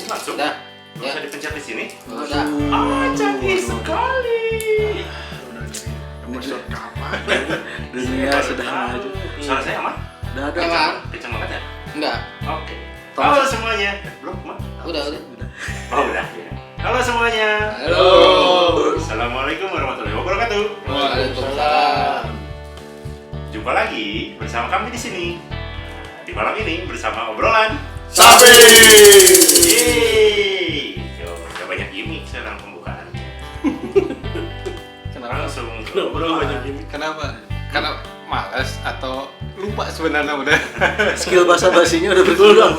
Langsung? Udah. Gak usah dipencet di sini? Udah. Canggih sekali. Udah dari episode kapan? Dunia sudah maju. Suara saya aman? Udah ada. Aman. Kencang banget ya? Enggak. Oke. Halo semuanya. Belum, Mak? Udah. Oh, udah ya. Halo semuanya. Halo. Assalamualaikum warahmatullahi wabarakatuh. Waalaikumsalam. Jumpa lagi bersama kami di sini. Di malam ini bersama obrolan Sapi. Yeay. Yo, udah banyak gimmick sekarang pembukaannya. Langsung ke Bro, banyak gini. Kenapa? Karena malas atau lupa sebenarnya udah. Skill bahasa basinya udah berkurang.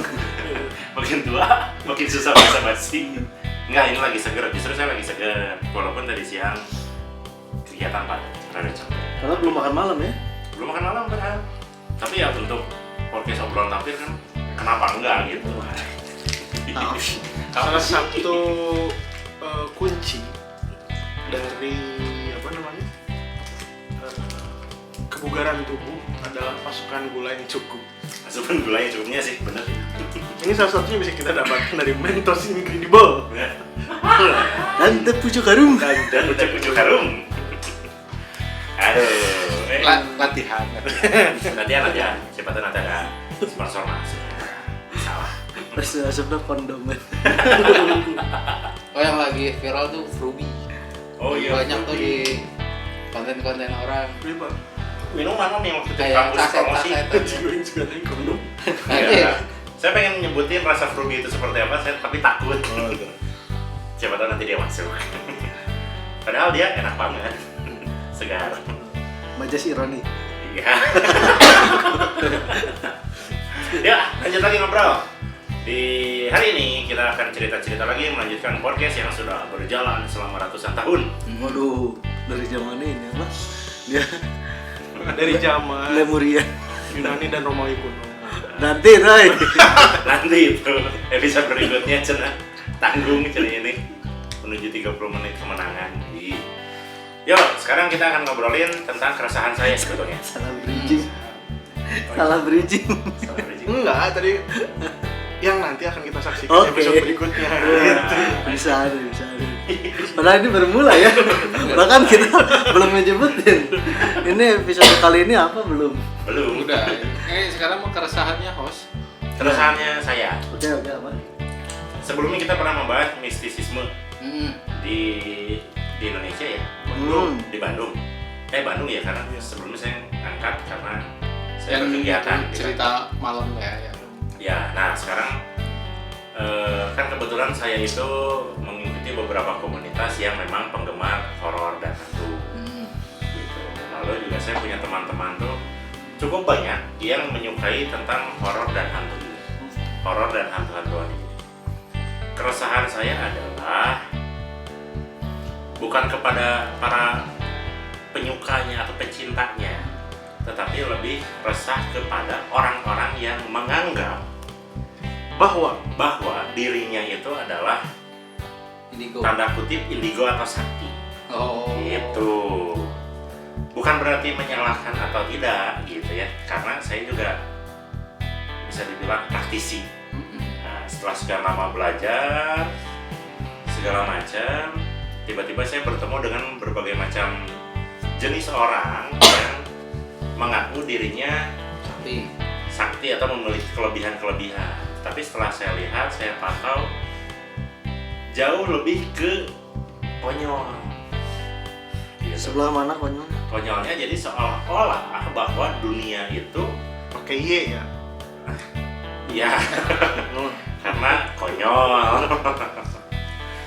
Makin tua, makin susah bahasa basi. Enggak, ini lagi seger. Justru saya lagi seger. Walaupun tadi siang kegiatan padat, rada capek. Karena belum makan malam ya. Belum makan malam padahal. Tapi ya untuk podcast obrolan tampil kan, kenapa enggak gitu? Salah satu kunci dari apa namanya kebugaran tubuh adalah pasukan gula yang cukup. Asupan gulanya cukupnya sih, bener. Ini salah satunya bisa kita dapatkan dari Mentos Incredible Dan tepucuk harum. Dan ucap-ucap harum. Aduh, Latihan. Latihan. Siapa tahu nanti ada sponsor masuk. Salah. Terus asapnya kondomen. Oh, yang lagi viral tuh Fruby. Oh iya. Banyak tuh di konten-konten orang. Ini Pak, Minuman yang waktu itu Kayak kampus promosi. saset-saset. gue juga tadi kondom. Iya. Saya pengen nyebutin rasa Fruby itu seperti apa, tapi takut. Siapa tahu nanti dia masuk. Padahal dia enak banget. Segar. Majas ironi. Iya. Ya, lanjut lagi ngobrol. Di hari ini kita akan cerita-cerita lagi melanjutkan podcast yang sudah berjalan selama ratusan tahun. Waduh, dari zaman ini apa? Dia Dari zaman Lemuria. Yunani dan Romawi kuno. Nanti, Roy. Nanti itu episode berikutnya cenah tanggung cenah ini menuju 30 menit kemenangan. Yo, sekarang kita akan ngobrolin tentang keresahan saya sebetulnya. Salah bridging. Salah bridging. Salah bridging. Enggak, tadi yang nanti akan kita saksikan Oke. episode berikutnya. Gitu. Bisa ada. Padahal ini bermula ya. Bahkan kita belum nyebutin. Ini episode kali ini apa belum? Belum. Udah. Sekarang mau keresahannya host. Keresahannya saya. Oke, apa? Sebelumnya kita pernah membahas mistisisme Hmm. di Indonesia ya. Di Bandung. Bandung ya, karena sebelumnya saya angkat karena saya Yang berkegiatan di cerita malam ya. Ya, nah sekarang kan kebetulan saya itu mengikuti beberapa komunitas yang memang penggemar horor dan hantu. Gitu. Lalu juga saya punya teman-teman tuh cukup banyak yang menyukai tentang horor dan hantu. Horor dan hantu-hantuan ini. Keresahan saya adalah bukan kepada para penyukanya atau pecintanya, tetapi lebih resah kepada orang-orang yang menganggap Bahwa bahwa dirinya itu adalah Indigo. tanda kutip indigo atau sakti. Oh. Itu bukan berarti menyalahkan atau tidak gitu ya, karena saya juga bisa dibilang praktisi. Nah, setelah sekian lama belajar segala macam, tiba-tiba saya bertemu dengan berbagai macam jenis orang yang mengaku dirinya Tapi sakti atau memiliki kelebihan-kelebihan. Tapi setelah saya lihat, saya pantau jauh lebih ke konyol. Gitu. Sebelah mana konyol? Konyolnya jadi seolah-olah bahwa dunia itu pakai Y ya. ya karena konyol.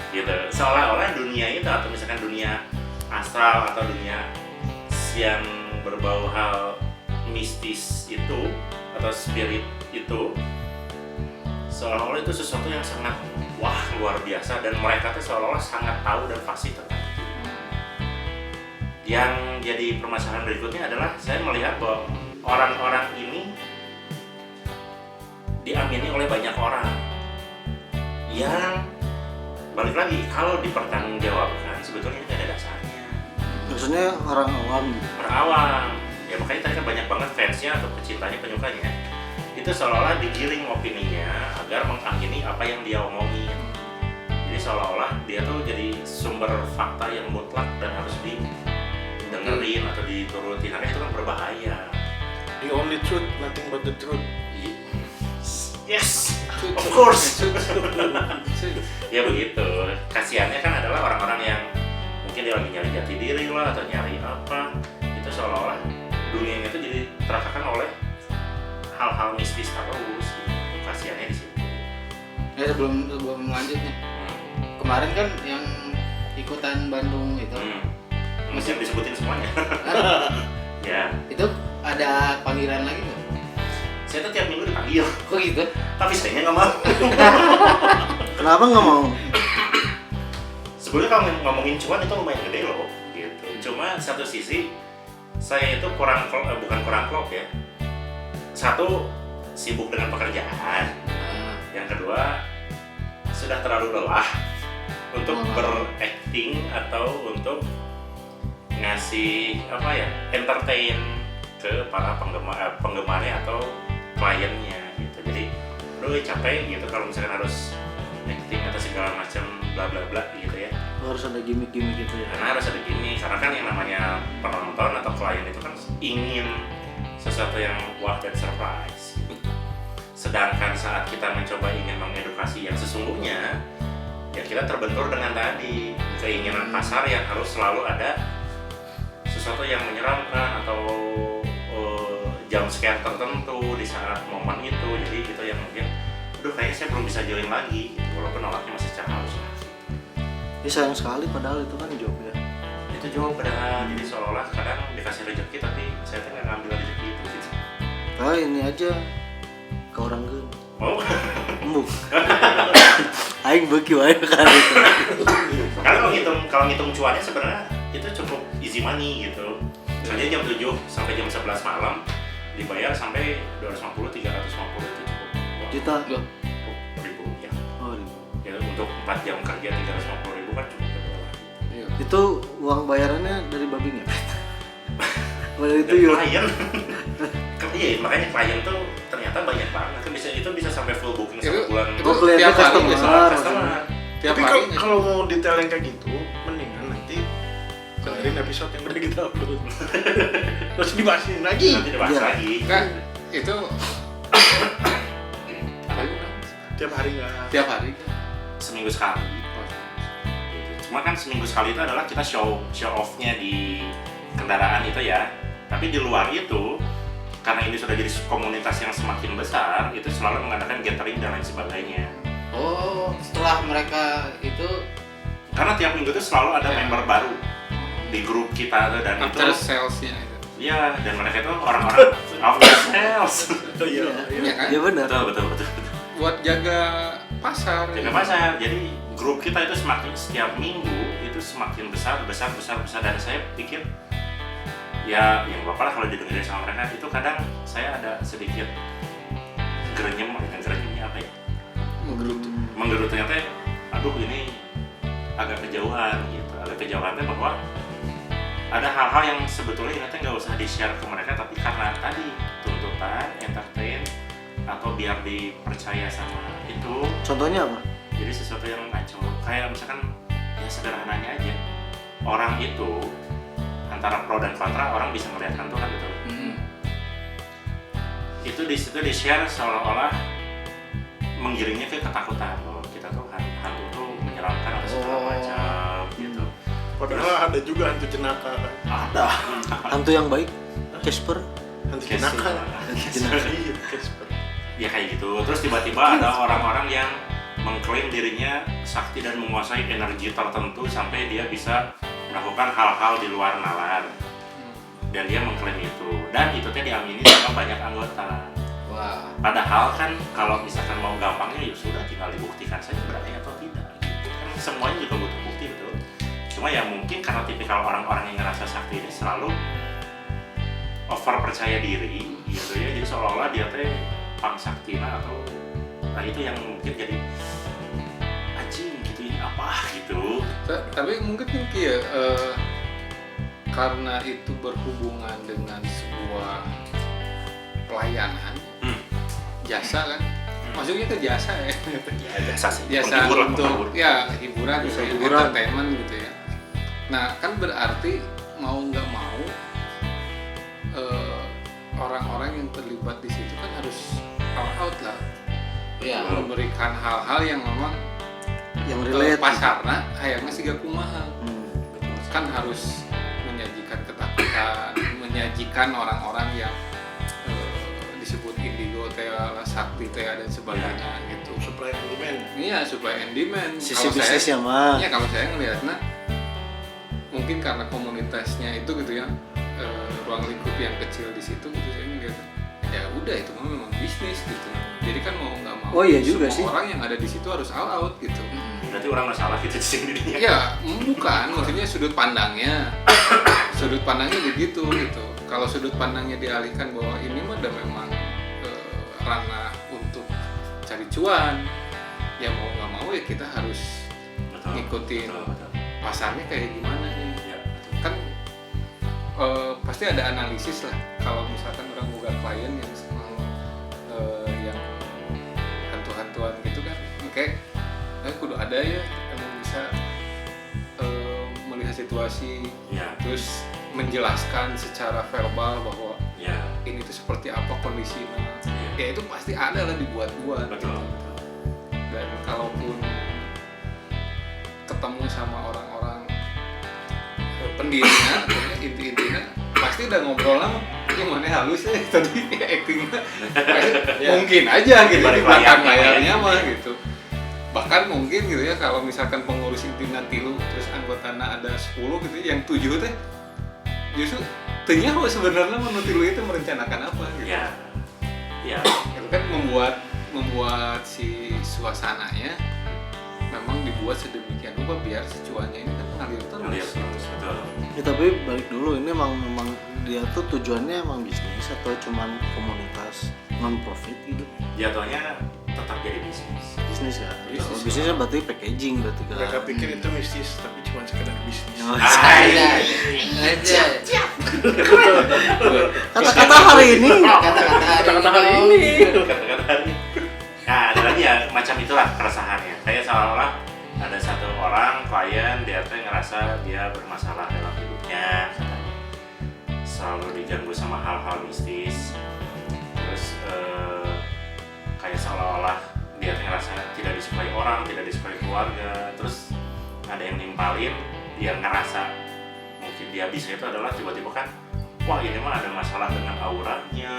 Gitu. Seolah-olah dunia itu atau misalkan dunia astral atau dunia yang berbau hal mistis itu atau spirit itu seolah-olah itu sesuatu yang sangat wah luar biasa dan mereka tuh seolah-olah sangat tahu dan fasih tentang itu. Yang jadi permasalahan berikutnya adalah saya melihat bahwa orang-orang ini diamini oleh banyak orang yang balik lagi kalau dipertanggungjawabkan sebetulnya nggak ada dasarnya. Maksudnya orang awam gitu. Berawam ya, makanya tadi kan banyak banget fansnya atau pecintanya, penyukanya itu seolah-olah digiring opininya agar mengamini apa yang dia omongin. seolah-olah dia tuh jadi sumber fakta yang mutlak dan harus didengerin atau dituruti. Nah itu kan berbahaya. The only truth, nothing but the truth. Yes, of course. Ya begitu. Kasiannya kan adalah orang-orang yang mungkin dia lagi nyari jati diri lah atau nyari apa. Itu seolah-olah dunianya itu jadi terakakan oleh hal-hal mistis terus. Itu kasiannya di situ. Ya sebelum lanjut nih. Kemarin kan yang ikutan Bandung itu. Mesti disebutin semuanya. Ya. Itu ada panggilan lagi nggak? Saya tuh tiap minggu dipanggil. Kok gitu? Tapi saya nggak mau. Kenapa nggak mau? Sebenarnya kalau ngomongin cuan itu lumayan gede loh, gitu. Cuma satu sisi saya itu bukan kurang klop ya. Satu, sibuk dengan pekerjaan. Yang kedua, sudah terlalu lelah untuk berakting atau untuk ngasih entertain ke para penggemarnya atau kliennya gitu. Jadi aduh capek gitu kalau misalkan harus acting atau segala macam bla bla bla gitu ya. Harus ada gimmick-gimmick gitu ya. Karena harus ada gimmick, karena kan yang namanya penonton atau klien itu kan ingin sesuatu yang wah dan surprise gitu. Sedangkan saat kita mencoba ingin mengedukasi yang sesungguhnya, ya kita terbentur dengan tadi keinginan pasar yang harus selalu ada sesuatu yang menyeramkan atau jump scare tertentu di saat momen itu. Jadi itu yang mungkin aduh kayaknya saya belum bisa join lagi gitu, walaupun nolaknya masih secara halus lah. Ya sayang sekali padahal itu kan job ya. Itu job padahal, jadi seolah-olah kadang dikasih rezeki tapi saya nggak ngambil rezeki itu gitu. Ah ini aja ke orang gue. Oh, Embuk. Aing beki wae kan itu. karena kalau ngitung cuannya sebenarnya itu cukup easy money gitu. Misalnya jam 7 sampai jam 11 malam dibayar sampai 250 350 itu cukup. Wah, Juta. Loh, ribu ya. Oh, ribu. Ya untuk 4 jam kerja 350.000 kan cukup gede lah. iya. Itu uang bayarannya dari babi ngepet. Padahal itu Dan yuk. klien. Iya, makanya klien tuh ternyata banyak banget. Kan bisa sampai full booking Itu- 1 bulan. itu Oh, kelihatan tiap hari customer. biasanya. Customer. Tiap Tapi hari kalau mau detail yang kayak gitu, mendingan nanti dengerin episode yang udah kita upload. Terus dibahasin lagi. Nanti dibahas Iya. lagi. enggak itu apa itu? Tiap hari nggak. Tiap hari kan? Seminggu sekali. Cuma kan seminggu sekali itu adalah kita show off-nya di kendaraan itu ya. Tapi di luar itu, karena ini sudah jadi komunitas yang semakin besar, itu selalu mengadakan gathering dan lain sebagainya. Oh, setelah mereka itu Karena tiap minggu itu selalu ada Ya. member baru di grup kita tuh, dan After itu salesnya itu. ya, dan mereka itu orang-orang after sales. Oh iya. Iya kan? Ya benar. Betul. Buat jaga pasar. Jaga pasar. Jadi grup kita itu semakin setiap minggu itu semakin besar dan saya pikir ya yang bapak lah kalau didengerin sama mereka itu kadang saya ada sedikit gerenyemnya apa ya? Menggerutu ternyata aduh ini agak kejauhan gitu. Agak kejauhannya bahwa ada hal-hal yang sebetulnya ini nggak usah di-share ke mereka, tapi karena tadi tuntutan, entertain atau biar dipercaya sama itu, Contohnya apa? jadi sesuatu yang ngaco. Kayak misalkan ya sederhananya aja, orang itu antara pro dan kontra orang bisa melihatkan Tuhan betul. Itu di situ di-share seolah-olah menggiringnya ke ketakutan bahwa kita tuh hantu tuh menyeramkan atau segala macam gitu. Padahal ada juga hantu jenaka kan. Ada. Hantu yang baik? Casper? Hantu Casper. jenaka. Iya, Casper. Ya kayak gitu. Terus tiba-tiba ada orang-orang yang mengklaim dirinya sakti dan menguasai energi tertentu sampai dia bisa melakukan hal-hal di luar nalar. Dan dia mengklaim itu. Dan itu teh diamini sama banyak anggota. wah, Padahal kan kalau misalkan mau gampangnya ya sudah tinggal dibuktikan saja berani atau tidak. Gitu. Kan semuanya juga butuh bukti betul. Cuma ya mungkin karena tipikal orang-orang yang ngerasa sakti ini selalu over percaya diri gitu ya. Jadi seolah-olah dia teh pangsaktina atau nah itu yang mungkin jadi anjing gitu ini apa gitu. Tapi mungkin kayak karena itu berhubungan dengan sebuah pelayanan jasa kan, masuknya ke jasa ya. Ya jasa sih. Jasa Penghibur lah, untuk penghibur. ya hiburan gitu ya, hiburan. entertainment gitu ya. Nah kan berarti mau nggak mau orang-orang yang terlibat di situ kan harus all out lah, Iya. memberikan hal-hal yang memang yang relate. pasarna hayangna siga kumaha. Hmm. Kan harus menyajikan ketakutan, menyajikan orang-orang yang disebut indigo, sakti, dan sebagainya gitu. supply and demand. Iya, supply and demand. Sisi Kalau saya- bisnisnya mah. Iya, kalau saya ngelihatnya mungkin karena komunitasnya itu gitu ya, ruang lingkup yang kecil di situ gitu, saya ngelihat ya udah itu mah memang bisnis gitu. Jadi kan mau nggak mau Oh iya juga semua sih. orang yang ada di situ harus all out gitu. Berarti orang nggak salah gitu di sini. Ya bukan, maksudnya sudut pandangnya begitu gitu. Kalau sudut pandangnya dialihkan bahwa ini mah udah memang ranah untuk cari cuan, ya mau nggak mau ya kita harus Betul. ngikutin Betul, betul. pasarnya kayak gimana nih. Ya, betul. Kan pasti ada analisis lah kalau misalkan orang buka klien yang yang hantu-hantuan gitu kan, kayak kudu ada ya emang bisa melihat situasi, Ya, terus menjelaskan secara verbal bahwa ya, ini tuh seperti apa kondisinya. ya. Ya itu pasti ada lah dibuat-buat. Betul. Dan kalaupun ketemu sama orang-orang pendirinya, inti-intinya pasti udah ngobrol lama. Gimana halus ya tadi actingnya, mungkin aja gitu di Balik belakang layarnya, layarnya ya. mah gitu. Bahkan mungkin gitu ya kalau misalkan pengurus intinya 3 terus anggotanya ada 10 gitu, yang 7 teh justru tanya sebenarnya menurut lu itu merencanakan apa gitu. Ya, ya, Itu kan membuat si suasananya memang dibuat sedemikian rupa biar si cuannya ini kan mengalir ngalir terus. terus, betul. Ya, tapi balik dulu, ini memang dia tuh tujuannya emang bisnis atau cuman komunitas non profit gitu? Jatuhnya tetap jadi bisnis. Bisnis ya. Bisnis. Kalau bisnisnya berarti packaging berarti kan. Mereka pikir itu mistis, tapi cuma sekedar bisnis. Oh, Aja. kata-kata hari ini. Kata-kata hari ini. Kata-kata hari. Nah, ada lagi ya macam itulah keresahannya. Kayak seolah-olah ada satu orang klien dia tuh ngerasa dia bermasalah dalam hidupnya, katanya selalu diganggu sama hal-hal mistis. Terus kayak seolah-olah dia tuh ngerasa tidak disukai orang, tidak disukai keluarga. Terus ada yang nimpalin, dia ngerasa mungkin dia bisa itu adalah tiba-tiba kan, wah ini mah ada masalah dengan auranya,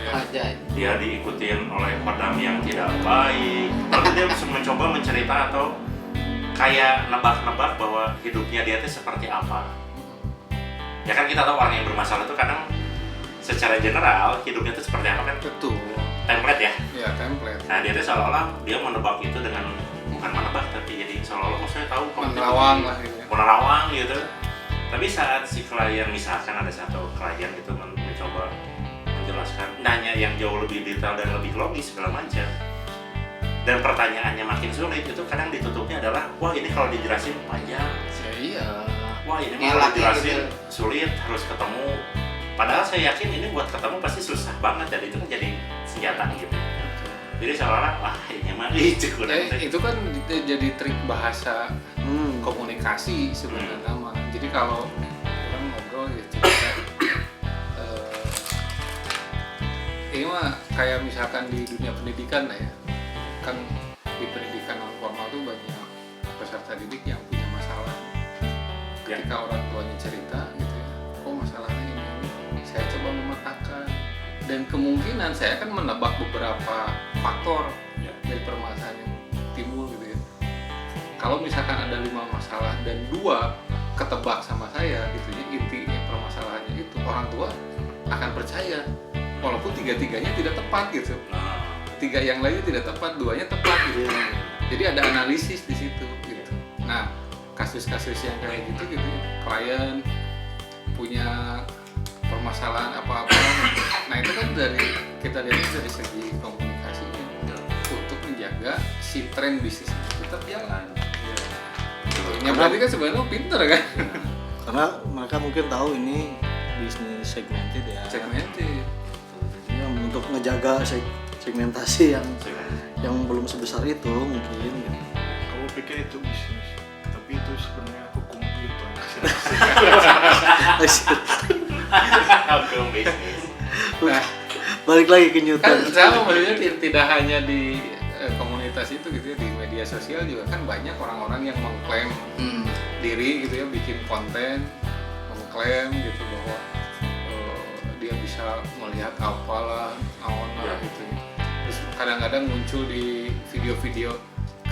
Aja. dia diikutin oleh kodam yang tidak baik. Lalu dia mencoba mencerita atau kayak nebak-nebak bahwa hidupnya dia itu seperti apa. Ya kan kita tahu orang yang bermasalah itu kadang secara general hidupnya itu seperti apa kan, Betul. template ya. Ya template. Nah dia itu seolah-olah dia menebak itu dengan, bukan menebak tapi jadi seolah-olah oh saya tahu kamu Menerawang lah gitu ya. menerawang gitu. Tapi saat si klien, misalkan ada satu klien itu mencoba menjelaskan, nanya yang jauh lebih detail dan lebih logis segala macam, dan pertanyaannya makin sulit, itu kadang ditutupnya adalah wah ini kalau dijelasin panjang, Ya iya. wah ini Ngelak kalau ya, dijelasin gitu. sulit, harus ketemu. Padahal saya yakin ini buat ketemu pasti susah banget, dan itu kan jadi senjata gitu. Jadi seolah-olah wah ini mah itu Itu kan jadi trik bahasa komunikasi sebenarnya mah. Jadi kalau orang ngobrol ya cerita, ini mah kayak misalkan di dunia pendidikan lah ya, kan di pendidikan non formal tuh banyak peserta didik yang punya masalah. Ketika orang tuanya cerita gitu ya, kok masalahnya ini, saya coba memetakan, dan kemungkinan saya akan menebak beberapa faktor Ya. dari permasalahan yang timbul gitu ya. Kalau misalkan ada 5 masalah dan 2 ketebak sama saya gitu ya, intinya permasalahannya itu, orang tua akan percaya walaupun 3-tiganya tidak tepat gitu. Nah, 3 yang lainnya tidak tepat, 2-nya tepat gitu. Jadi ada analisis di situ gitu. Nah, kasus-kasus yang kayak gitu ya, klien punya permasalahan apa-apa, nah itu kan kita lihat dari segi komunikasinya untuk menjaga si tren bisnis itu tetap jalan. Ya berarti kan sebenarnya pinter kan? Karena mereka mungkin tahu ini bisnis segmented ya. Segmented. Jadinya untuk ngejaga segmentasi yang yang belum sebesar itu mungkin gitu. Kamu pikir itu bisnis, tapi itu sebenarnya hukum Newton. Hukum bisnis. Nah, Balik lagi ke kan Newton. sama maksudnya tidak hanya di komunitas itu gitu ya, di media sosial juga kan banyak orang-orang yang mengklaim diri gitu ya, bikin konten mengklaim gitu bahwa dia bisa melihat apalah awana gitu ya. Terus kadang-kadang muncul di video-video,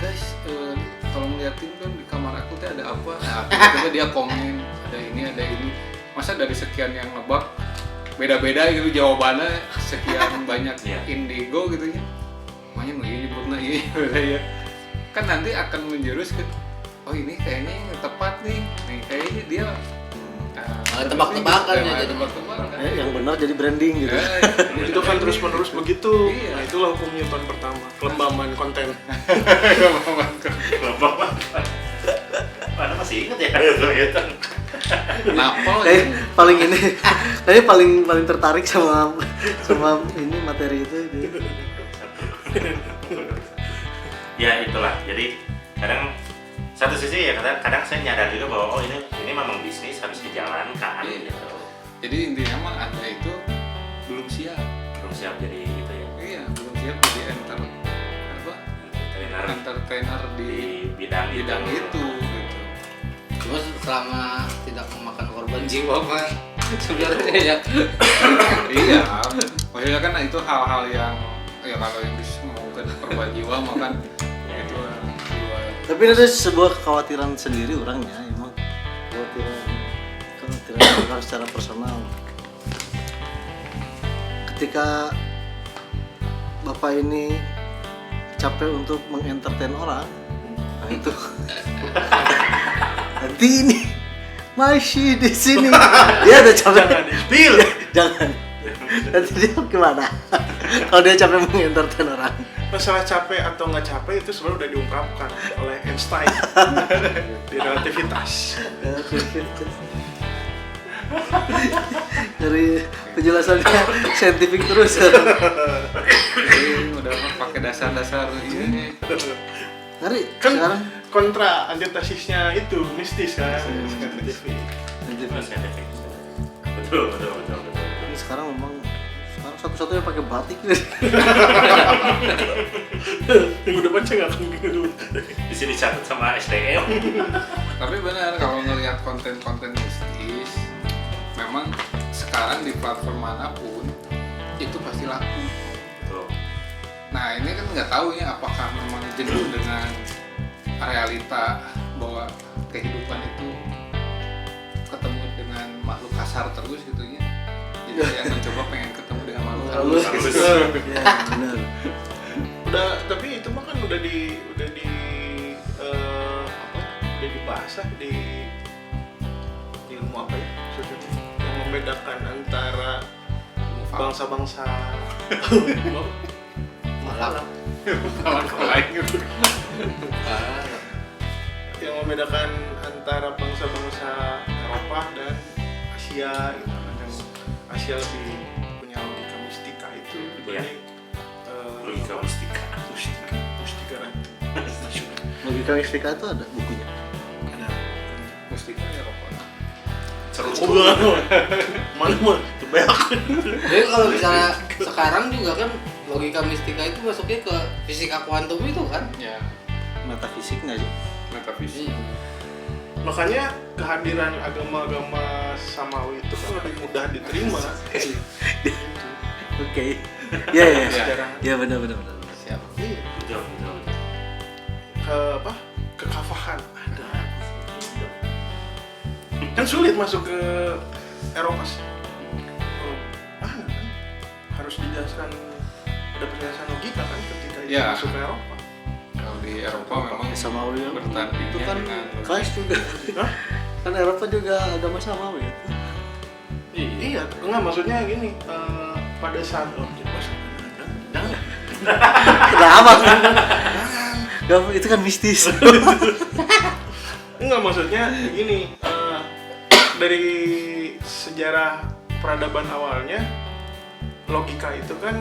guys tolong liatin dong di kamar aku teh ada apa. Nah, tiba-tiba dia komen ada ini, masa dari sekian yang nebak beda-beda gitu jawabannya, sekian banyak indigo gitu ya, makanya nyebutnya iya kan nanti akan menjurus ke oh ini kayaknya yang tepat nih kayaknya dia tebak-tebakan ya, jadi tebak-tebakan. Yang benar jadi branding gitu. Itu kan terus-menerus begitu. Iya. Nah, itulah hukum Newton pertama, kelembaban konten. Mana masih inget ya gitu. Napol Kayak paling ini, kayaknya paling tertarik sama ini materi itu. Ya itulah. Jadi kadang satu sisi ya kadang saya nyadar juga bahwa oh ini memang bisnis harus dijalankan gitu. Jadi intinya mah Anda itu belum siap. Belum siap jadi gitu ya. Iya, belum siap jadi entertainer di bidang itu gitu. cuma selama tidak memakan korban jiwa mah sebenarnya ya. Iya, maksudnya kan itu hal-hal yang ya kalau yang mungkin korban jiwa mah kan itu jiwa. Tapi itu sebuah kekhawatiran sendiri orangnya, emang kekhawatiran orang secara personal. Ketika Bapak ini capek untuk mengentertain orang, nah itu nanti ini masih di sini dia udah capek. Jangan. Nanti dia gimana? Kalau dia capek mengentertain orang. Masalah capek atau nggak capek itu sebenarnya udah diungkapkan oleh Einstein di relativitas. Dari penjelasannya saintifik terus. Jadi udah pakai dasar-dasar ini. Ngeri Kan sekarang. kontra antitesisnya itu mistis kan. Betul. Ini sekarang memang satu-satunya pakai batik. Minggu depan saya nggak akan gitu. Di sini catat sama STM. Tapi benar kalau ngelihat konten-konten mistis, memang sekarang di platform manapun itu pasti laku. Betul. Nah ini kan nggak tahu ya apakah memang jenuh dengan realita bahwa kehidupan itu ketemu dengan makhluk kasar terus gitu ya. Jadi saya mencoba pengen ketemu dengan makhluk halus. Ya, benar. Tapi itu mah kan udah dibahas di ilmu apa ya maksudnya yang membedakan antara bangsa-bangsa Malam. yang membedakan antara bangsa-bangsa Eropa dan Asia gitu kan. Yang Asia lebih punya logika mistika itu dibanding Logika mistika. kan. Logika mistika itu ada bukunya. Mustika Eropa. Seru. Mana mah kebanyak. Jadi kalau misalnya sekarang juga kan logika mistika itu masuknya ke fisika kuantum itu kan. Ya, Metafisik nggak sih? metafisik. Makanya kehadiran agama-agama samawi itu kan lebih mudah diterima. Oke. Ya. Secara Ya benar. Siap. iya, Betul. kekafahan ada. Kan sulit masuk ke Eropa sih. Kan harus dijelaskan, ada penjelasan logika kan ketika itu Ya. masuk ke Eropa. Kalau di Eropa memang Samawi ya. bertanding Itu kan dengan Christ juga. Hah? Kan Eropa juga agama Samawi. Iya, enggak maksudnya gini, pada saat jangan. Kenapa? Gak, itu kan mistis. Enggak maksudnya gini, dari sejarah peradaban awalnya logika itu kan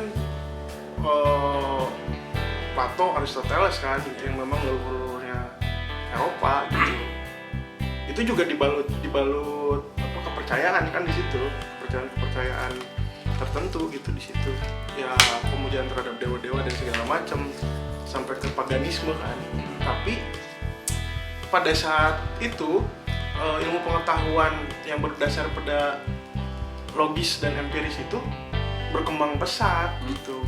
Plato, Aristoteles kan, gitu, yang memang leluhurnya Eropa gitu. Itu juga dibalut apa, kepercayaan kan di situ, kepercayaan tertentu gitu di situ. Ya pemujaan terhadap dewa-dewa dan segala macam sampai ke paganisme kan. Tapi pada saat itu ilmu pengetahuan yang berdasar pada logis dan empiris itu berkembang pesat gitu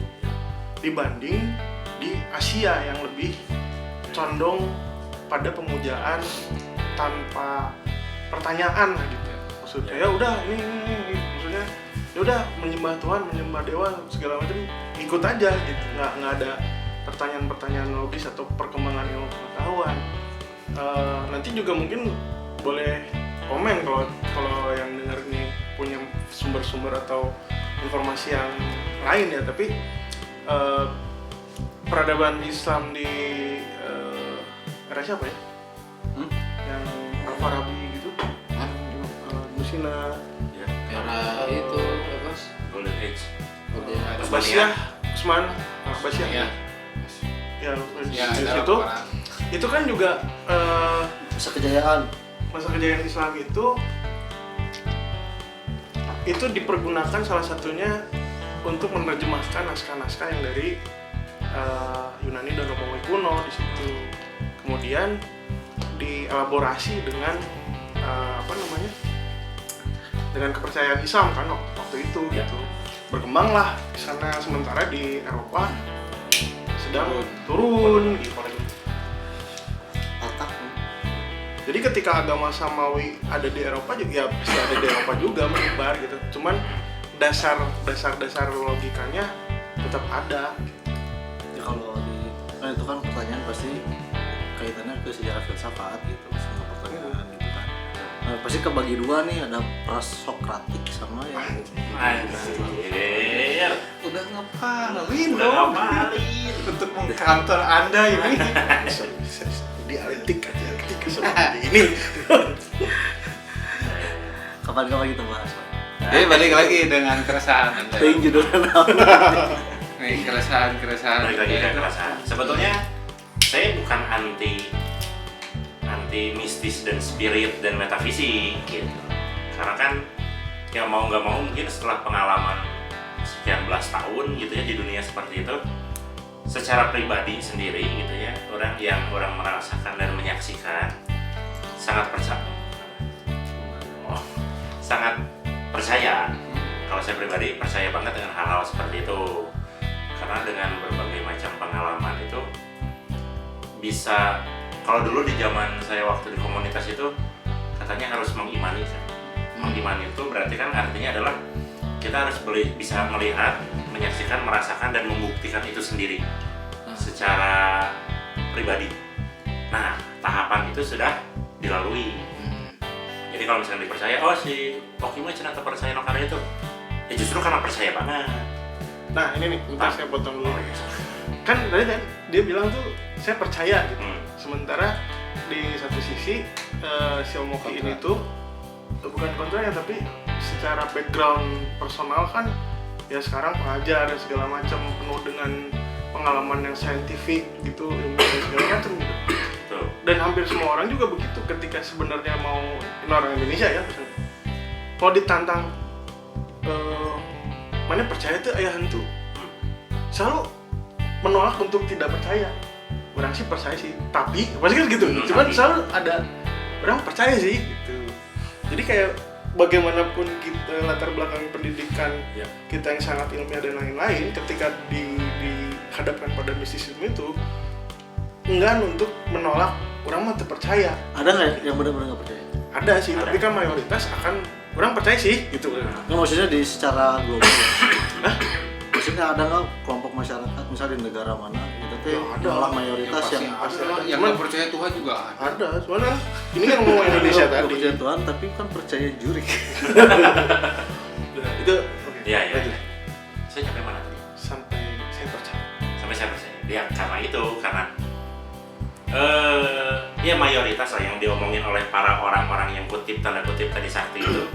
dibanding di Asia yang lebih condong pada pemujaan tanpa pertanyaan lah gitu. Maksudnya ya udah ini maksudnya ya udah menyembah Tuhan, menyembah dewa segala macam ikut aja gitu. Nggak ada pertanyaan-pertanyaan logis atau perkembangan ilmu pengetahuan. Nanti juga mungkin boleh komen kalau yang denger ini punya sumber-sumber atau informasi yang lain ya, tapi peradaban Islam di era siapa ya? Yang Al-Farabi gitu, Musina, Era itu apa? Golden Age. Abbasiyah, Utsman, Abbasiyah. Ya. Ya, Ya, di ada situ. orang. Itu kan juga Masa kejayaan. masa kejayaan Islam itu dipergunakan salah satunya untuk menerjemahkan naskah-naskah yang dari Yunani dan Romawi kuno di situ. Kemudian dielaborasi dengan dengan kepercayaan Islam kan waktu itu gitu. Berkembanglah di sana, sementara di Eropa sedang turun gitu. Atak. Jadi ketika agama Samawi ada di Eropa juga, ya pasti ada di Eropa juga menyebar gitu. Cuman dasar logikanya tetap ada. Ya kalau kan itu kan pertanyaan pasti kaitannya ke sejarah filsafat gitu, semua pertanyaan gitu kan. Nah, pasti kebagi dua nih, ada prasokratik sama yang Anjir. Udah ngapalin Udah dong ngapalin. untuk mengkantor Anda ini. Dialektika seperti ini. kapan-kapan kita bahas Pak. Jadi balik lagi dengan keresahan Anda. Ting judulnya apa? Nih keresahan. Balik lagi ke keresahan. Sebetulnya saya bukan anti mistis dan spirit dan metafisik gitu. Karena kan ya mau nggak mau mungkin setelah pengalaman sekian belas tahun gitu ya di dunia seperti itu, secara pribadi sendiri gitu ya, orang merasakan dan menyaksikan sangat percaya. Kalau saya pribadi percaya banget dengan hal-hal seperti itu, karena dengan berbagai macam pengalaman itu bisa. Kalau dulu di zaman saya waktu di komunitas itu katanya harus mengimani kan. Mengimani itu berarti kan artinya adalah kita harus bisa melihat, menyaksikan, merasakan dan membuktikan itu sendiri secara pribadi. Nah, tahapan itu sudah dilalui. Jadi kalau misalnya dipercaya, oh si Oki mah cenah percaya no karya itu, ya justru karena percaya banget. Nah ini nih, bentar saya potong dulu. Kan tadi kan dia bilang tuh saya percaya gitu. Sementara di satu sisi si Omoki ini tuh bukan kontranya, tapi secara background personal kan ya sekarang pengajar dan segala macam, penuh dengan pengalaman yang saintifik gitu, ilmu dan segala macam gitu. Tuh. Dan hampir semua orang juga begitu ketika sebenarnya mau, ini orang Indonesia ya, mau ditantang mana percaya tuh ayah hantu, selalu menolak untuk tidak percaya. Orang sih percaya sih, tapi pasti kan gitu. Cuman selalu ada orang percaya sih gitu. Jadi kayak bagaimanapun kita latar belakang pendidikan kita yang sangat ilmiah dan lain-lain, ketika dihadapkan pada mistisisme itu enggan untuk menolak, orang mah terpercaya. Ada nggak yang benar-benar nggak percaya? Ada sih, tapi kan mayoritas akan orang percaya sih gitu. Nggak, maksudnya di secara global. Maksudnya ada nggak kelompok masyarakat misalnya di negara mana gitu tuh malah mayoritas yang yang nggak percaya Tuhan juga ada. Soalnya ini kan ngomong Indonesia nggak tadi. percaya Tuhan tapi kan percaya juri. Itu Iya. Saya sampai mana tadi? sampai saya percaya. Sampai saya percaya. Ya karena itu, karena ya mayoritas lah yang diomongin oleh para orang-orang yang kutip tanda kutip tadi sakti itu.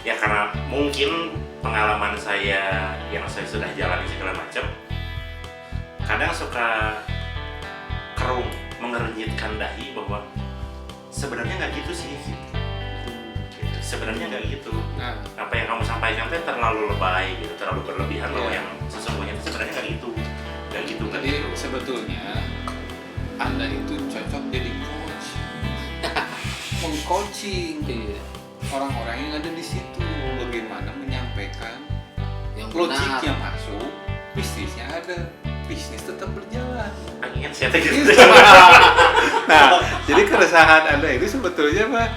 Ya karena mungkin pengalaman saya yang saya sudah jalani segala macam, kadang suka cenderung mengernyitkan dahi bahwa sebenarnya nggak gitu sih. Gitu. Sebenarnya nggak gitu. Nah, Apa yang kamu sampaikan itu terlalu lebay gitu, terlalu berlebihan bahwa Iya. yang sesungguhnya itu sebenarnya nggak gitu. Nggak gitu, nggak jadi gitu. sebetulnya Anda itu cocok jadi coach. Meng-coaching Iya. orang-orang yang ada di situ, bagaimana menyampaikan Yang logiknya benar. masuk, bisnisnya ada, bisnis tetap berjalan. Pengen saya gitu. Nah, jadi keresahan Anda itu sebetulnya mah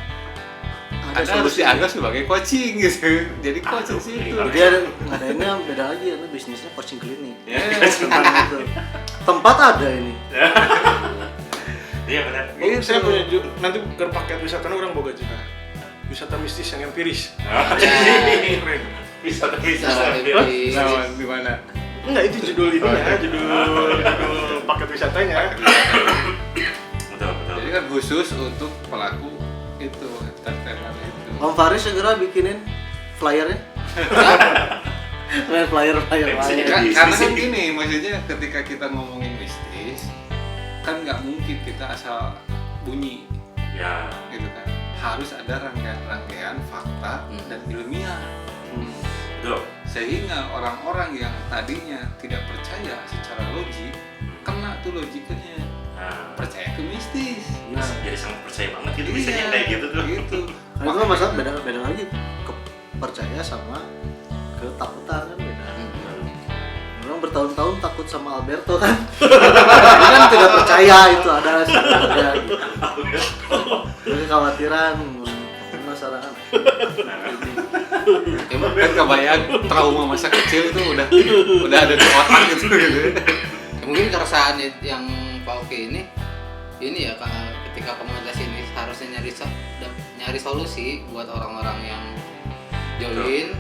Ada Anda harus solusinya. dianggap sebagai coaching gitu. Jadi coach di situ. Jadi ada ngadainnya beda lagi, karena bisnisnya coaching klinik. Ya, Tentang itu. Tempat ada ini. iya benar. Oh, saya punya nanti ke paket wisata orang boga juga. Wisata mistis yang empiris. Keren. Bisa bisa. Nah, di mana? Enggak, itu judul ini ya, judul paket wisatanya. Betul betul. Jadi kan khusus untuk pelaku itu entertainer itu. Om Faris segera bikinin flyernya. flyer Bisa jadi. flyer. Karena kan gini, maksudnya ketika kita ngomongin mistis, kan nggak mungkin kita asal bunyi, Ya. gitu kan. Harus ada rangkaian fakta dan ilmiah. Betul. Sehingga orang-orang yang tadinya tidak percaya secara logik, kena tuh logikanya, Nah, percaya ke mistis. Nah, jadi sangat percaya banget gitu biasanya kayak gitu tuh. Gitu. karena itu masalah beda lagi, percaya sama ketakutan kan beda. Orang bertahun-tahun takut sama Alberto kan. Dia kan tidak percaya itu ada sebenarnya. Jadi kekhawatiran masyarakat. Kan kebayang trauma masa kecil itu udah ada di otak gitu. Ya, mungkin keresahan yang Pak Oki ini ya ketika komunitas ini harusnya nyari solusi buat orang-orang yang join,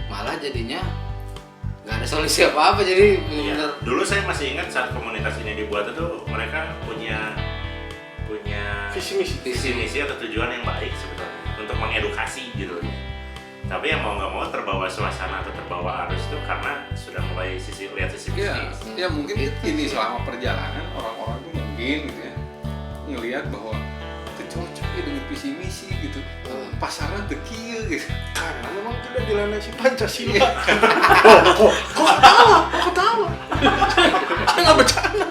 malah jadinya nggak ada solusi apa-apa, jadi Iya. benar-benar Dulu saya masih ingat saat komunitas ini dibuat itu mereka punya Visi misi. visi misi atau tujuan yang baik sebetulnya untuk mengedukasi gitu. Tapi yang mau nggak mau terbawa suasana atau terbawa arus itu karena sudah mulai lihat sisi Ya, bisnis. ya mungkin ini selama perjalanan orang-orang tuh mungkin gitu ya ngelihat bahwa itu cocok ya dengan visi misi gitu. Pasaran teu kieu gitu. Karena memang tidak dilandasi Pancasila. Kok tahu? Saya nggak bercanda.